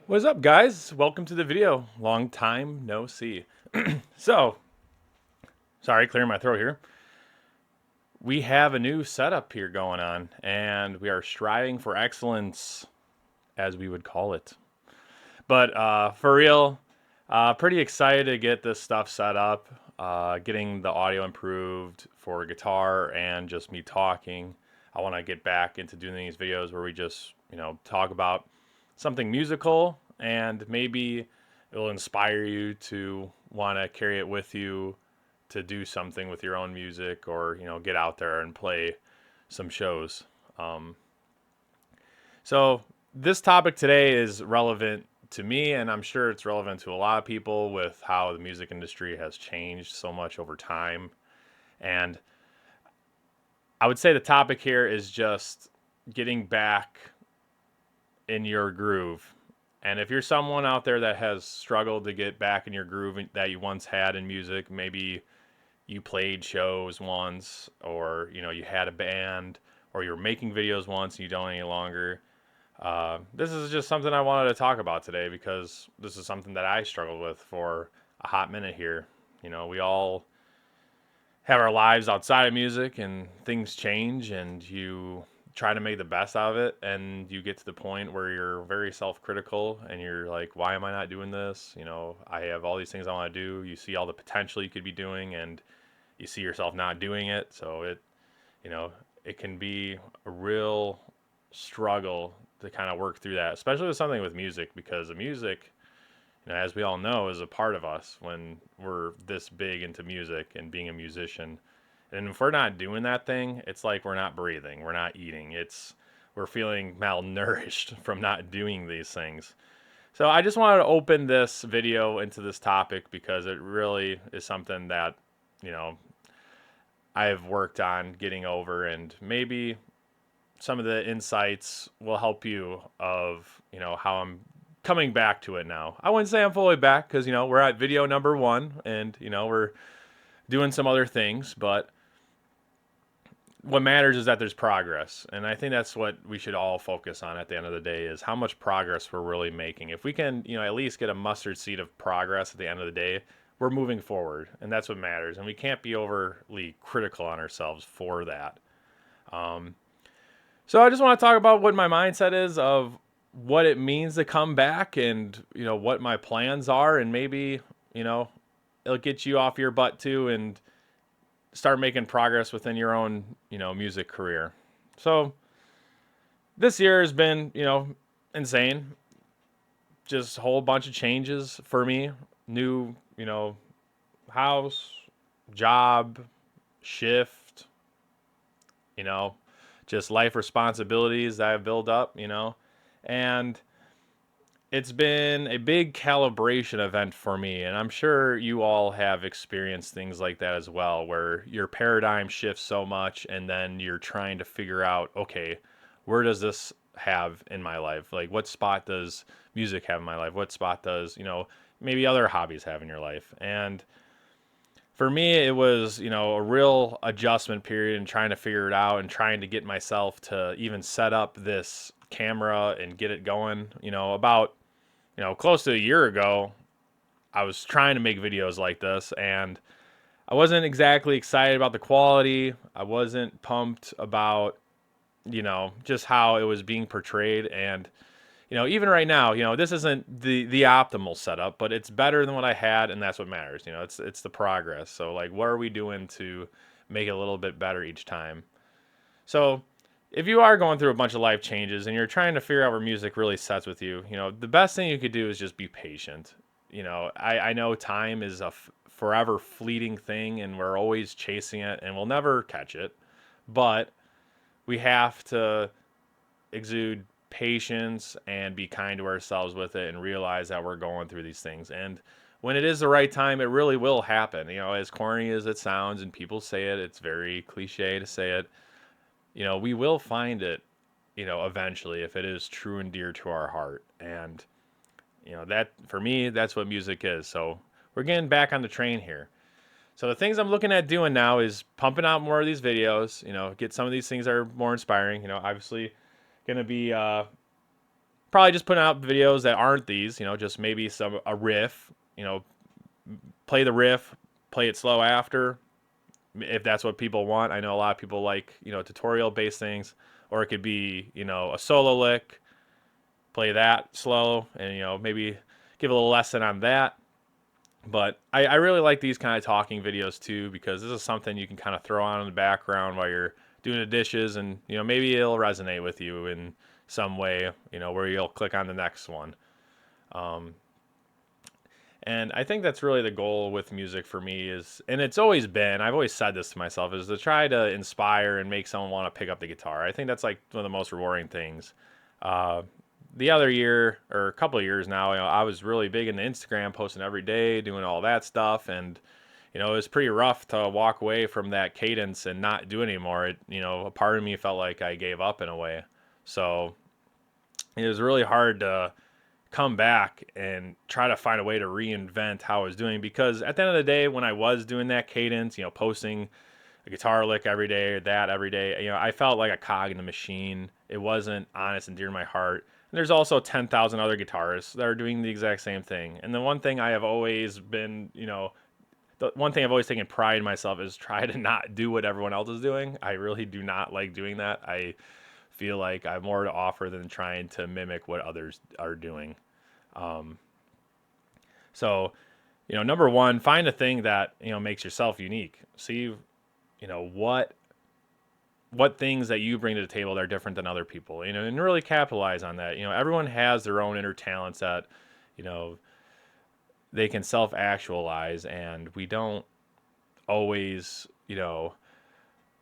What's up, guys? Welcome to the video. Long time no see. So, sorry, clearing my throat here. We have a new setup here going on, and we are striving for excellence, as we would call it. But for real, pretty excited to get this stuff set up, getting the audio improved for guitar and just me talking. I want to get back into doing these videos where we just, talk about something musical, and maybe it'll inspire you to want to carry it with you to do something with your own music, or get out there and play some shows. So this topic today is relevant to me, and I'm sure it's relevant to a lot of people with how the music industry has changed so much over time. And I would say the topic here is just getting back in your groove. And if you're someone out there that has struggled to get back in your groove that you once had in music, maybe you played shows once, or you had a band, or you were making videos once and you don't any longer. This is just something I wanted to talk about today, because this is something that I struggled with for a hot minute here. We all have our lives outside of music, and things change, and you try to make the best out of it, and you get to the point where you're very self-critical and you're like, why am I not doing this? I have all these things I want to do. You see all the potential you could be doing, and you see yourself not doing it. So it can be a real struggle to kind of work through that, especially with something with music, because the music, as we all know, is a part of us when we're this big into music and being a musician. And if we're not doing that thing, it's like we're not breathing, we're not eating. We're feeling malnourished from not doing these things. So I just wanted to open this video into this topic, because it really is something that, I've worked on getting over, and maybe some of the insights will help you of, how I'm coming back to it now. I wouldn't say I'm fully back, because, we're at video number 1, and, we're doing some other things, but what matters is that there's progress. And I think that's what we should all focus on at the end of the day, is how much progress we're really making. If we can, at least get a mustard seed of progress at the end of the day, we're moving forward, and that's what matters. And we can't be overly critical on ourselves for that. So I just want to talk about what my mindset is of what it means to come back, and, what my plans are, and maybe, it'll get you off your butt too, and start making progress within your own, music career. So this year has been, insane. Just a whole bunch of changes for me. New, house, job, shift, just life responsibilities that I've built up, and it's been a big calibration event for me, and I'm sure you all have experienced things like that as well, where your paradigm shifts so much, and then you're trying to figure out, okay, where does this have in my life? Like, what spot does music have in my life? What spot does, maybe other hobbies have in your life? And for me, it was, a real adjustment period, and trying to figure it out, and trying to get myself to even set up this camera and get it going. About close to a year ago, I was trying to make videos like this, and I wasn't exactly excited about the quality. I wasn't pumped about, just how it was being portrayed. And, even right now, this isn't the optimal setup, but it's better than what I had, and that's what matters. It's the progress. So, like, what are we doing to make it a little bit better each time? So if you are going through a bunch of life changes and you're trying to figure out where music really sets with you, the best thing you could do is just be patient. I know time is a forever fleeting thing, and we're always chasing it, and we'll never catch it. But we have to exude patience and be kind to ourselves with it and realize that we're going through these things. And when it is the right time, it really will happen. As corny as it sounds and people say it, it's very cliche to say it. We will find it, eventually if it is true and dear to our heart. And, that for me, that's what music is. So we're getting back on the train here. So the things I'm looking at doing now is pumping out more of these videos, get some of these things that are more inspiring, obviously going to be probably just putting out videos that aren't these, just maybe a riff, play the riff, play it slow after, if that's what people want. I know a lot of people like, tutorial based things, or it could be, a solo lick, play that slow and, maybe give a little lesson on that. But I really like these kind of talking videos too, because this is something you can kind of throw on in the background while you're doing the dishes, and maybe it'll resonate with you in some way, where you'll click on the next one. And I think that's really the goal with music for me is, and it's always been, I've always said this to myself, is to try to inspire and make someone want to pick up the guitar. I think that's like one of the most rewarding things. The other year or a couple of years now, I was really big into Instagram, posting every day, doing all that stuff. And, it was pretty rough to walk away from that cadence and not do it anymore. A part of me felt like I gave up in a way. So it was really hard to come back and try to find a way to reinvent how I was doing, because at the end of the day, when I was doing that cadence, posting a guitar lick every day or that every day, I felt like a cog in the machine. It wasn't honest and dear to my heart. And there's also 10,000 other guitarists that are doing the exact same thing. And the one thing I have always been, the one thing I've always taken pride in myself is try to not do what everyone else is doing. I really do not like doing that. I feel like I have more to offer than trying to mimic what others are doing. So, number one, find a thing that, makes yourself unique. See, what things that you bring to the table that are different than other people, and really capitalize on that. Everyone has their own inner talents that, they can self-actualize, and we don't always,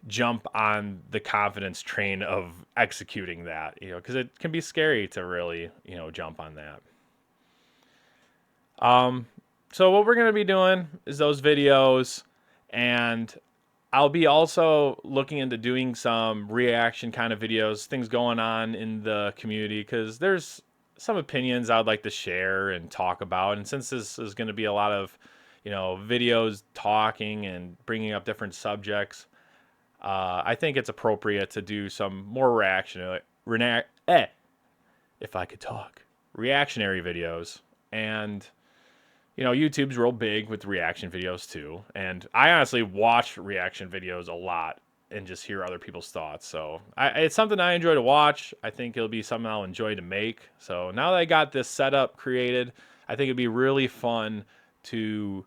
jump on the confidence train of executing that, because it can be scary to really, jump on that. So what we're going to be doing is those videos, and I'll be also looking into doing some reaction kind of videos, things going on in the community, because there's some opinions I would like to share and talk about. And since this is going to be a lot of, videos talking and bringing up different subjects, I think it's appropriate to do some more if I could talk, reactionary videos. And YouTube's real big with reaction videos too. And I honestly watch reaction videos a lot and just hear other people's thoughts. So it's something I enjoy to watch. I think it'll be something I'll enjoy to make. So now that I got this setup created, I think it'd be really fun to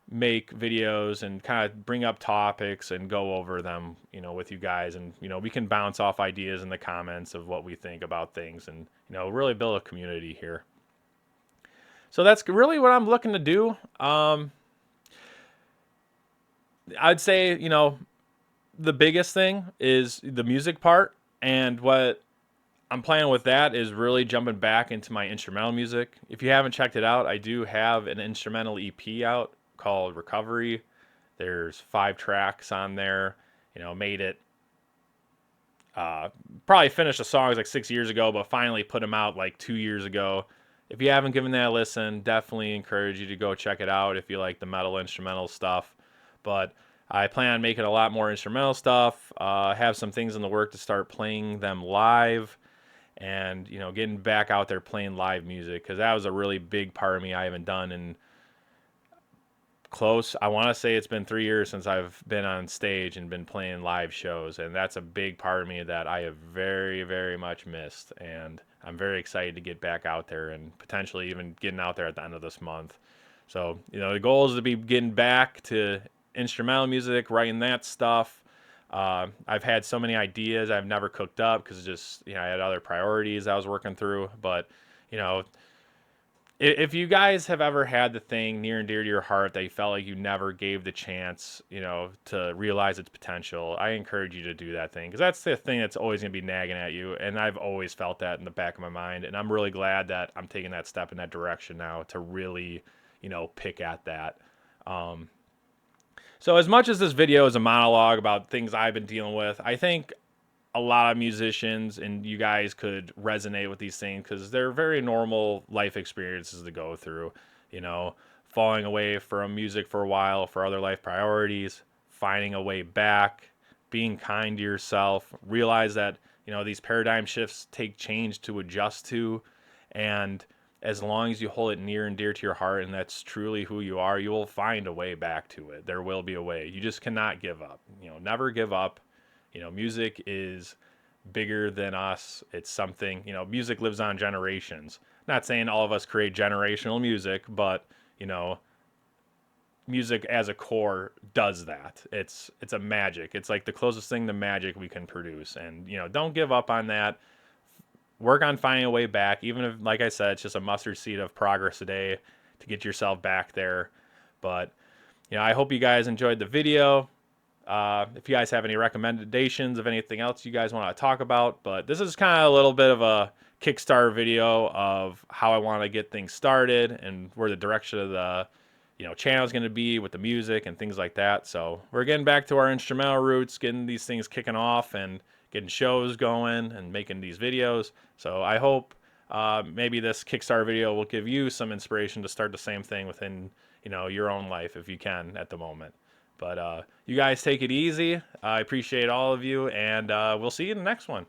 make videos and kind of bring up topics and go over them, with you guys. And, we can bounce off ideas in the comments of what we think about things and, really build a community here. So that's really what I'm looking to do. I'd say, the biggest thing is the music part. And what I'm planning with that is really jumping back into my instrumental music. If you haven't checked it out, I do have an instrumental EP out called Recovery. There's 5 tracks on there. Made it. Probably finished the songs like 6 years ago, but finally put them out like 2 years ago. If you haven't given that a listen, definitely encourage you to go check it out if you like the metal instrumental stuff. But I plan on making a lot more instrumental stuff. Have some things in the work to start playing them live, and getting back out there playing live music, because that was a really big part of me I haven't done in close. I want to say it's been 3 years since I've been on stage and been playing live shows, and that's a big part of me that I have very, very much missed. And I'm very excited to get back out there and potentially even getting out there at the end of this month. So, the goal is to be getting back to instrumental music, writing that stuff. I've had so many ideas I've never cooked up because just, I had other priorities I was working through. But, If you guys have ever had the thing near and dear to your heart that you felt like you never gave the chance, to realize its potential, I encourage you to do that thing, because that's the thing that's always going to be nagging at you. And I've always felt that in the back of my mind. And I'm really glad that I'm taking that step in that direction now to really, pick at that. Um, so, as much as this video is a monologue about things I've been dealing with, I think a lot of musicians and you guys could resonate with these things because they're very normal life experiences to go through. You know, falling away from music for a while for other life priorities, finding a way back, being kind to yourself, realize that, these paradigm shifts take change to adjust to. And as long as you hold it near and dear to your heart and that's truly who you are, you will find a way back to it. There will be a way. You just cannot give up. Never give up. Music is bigger than us. It's something, music lives on generations. Not saying all of us create generational music, but, you know, music as a core does that. It's a magic. It's like the closest thing to magic we can produce. And, don't give up on that. Work on finding a way back, even if, like I said, it's just a mustard seed of progress a day to get yourself back there. But, I hope you guys enjoyed the video. If you guys have any recommendations of anything else you guys want to talk about, but this is kind of a little bit of a Kickstarter video of how I want to get things started and where the direction of the channel is going to be with the music and things like that. So we're getting back to our instrumental roots, getting these things kicking off and getting shows going and making these videos. So I hope maybe this Kickstarter video will give you some inspiration to start the same thing within your own life if you can at the moment. But you guys take it easy. I appreciate all of you, and we'll see you in the next one.